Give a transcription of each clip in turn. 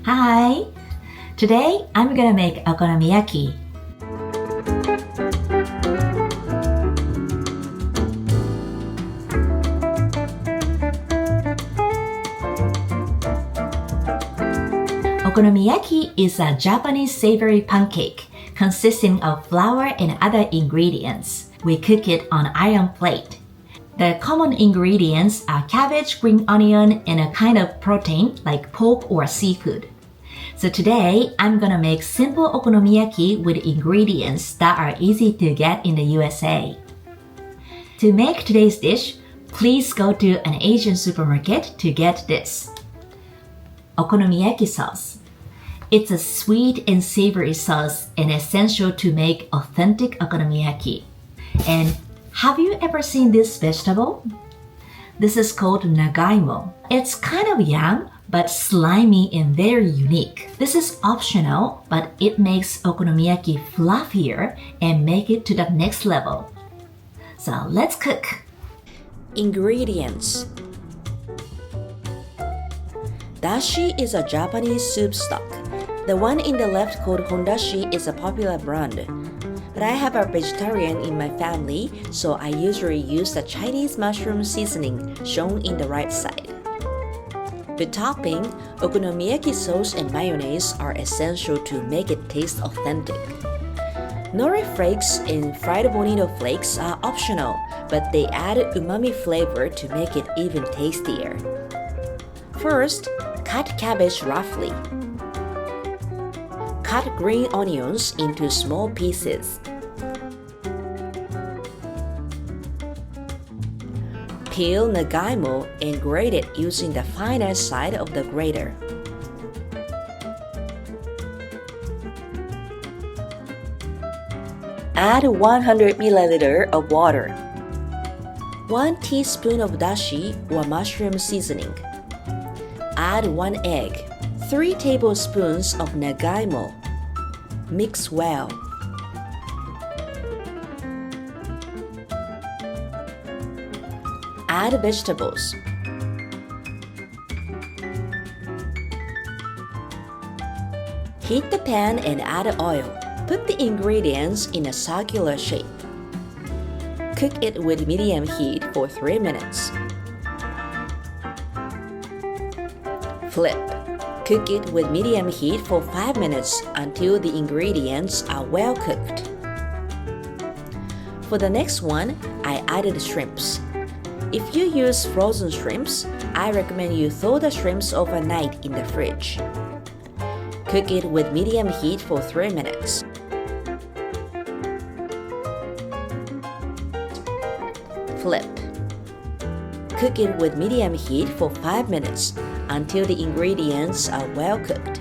Hi! Today I'm gonna make okonomiyaki. Okonomiyaki is a Japanese savory pancake consisting of flour and other ingredients. We cook it on iron plate. The common ingredients are cabbage, green onion, and a kind of protein like pork or seafood. So today, I'm gonna make simple okonomiyaki with ingredients that are easy to get in the USA. To make today's dish, please go to an Asian supermarket to get this. Okonomiyaki sauce. It's a sweet and savory sauce and essential to make authentic okonomiyaki. And have you ever seen this vegetable? This is called Nagaimo. It's kind of young, but slimy and very unique. This is optional, but it makes okonomiyaki fluffier and make it to the next level. So let's cook. Ingredients. Dashi is a Japanese soup stock. The one in the left called Hondashi is a popular brand. But I have a vegetarian in my family, so I usually use the Chinese mushroom seasoning shown in the right side. The topping, okonomiyaki sauce and mayonnaise are essential to make it taste authentic. Nori flakes and fried Bonito flakes are optional, but they add umami flavor to make it even tastier. First, cut cabbage roughly. Cut green onions into small pieces. Peel Nagaimo and grate it using the finer side of the grater. Add 100 ml of water. 1 teaspoon of dashi or mushroom seasoning. Add 1 egg. 3 tablespoons of Nagaimo. Mix well. Add vegetables. Heat the pan and add oil. Put the ingredients in a circular shape. Cook it with medium heat for 3 minutes. Flip. Cook it with medium heat for 5 minutes until the ingredients are well cooked. For the next one, I added shrimps. If you use frozen shrimps, I recommend you thaw the shrimps overnight in the fridge. Cook it with medium heat for 3 minutes. Flip. Cook it with medium heat for 5 minutes until the ingredients are well cooked.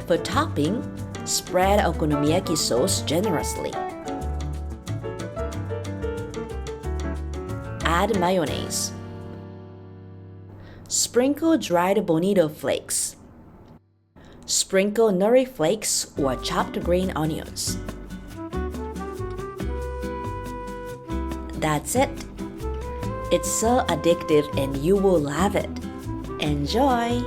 For topping, spread okonomiyaki sauce generously. Add mayonnaise. Sprinkle dried Bonito flakes. Sprinkle Nori flakes or chopped green onions. That's it. It's so addictive and you will love it. Enjoy!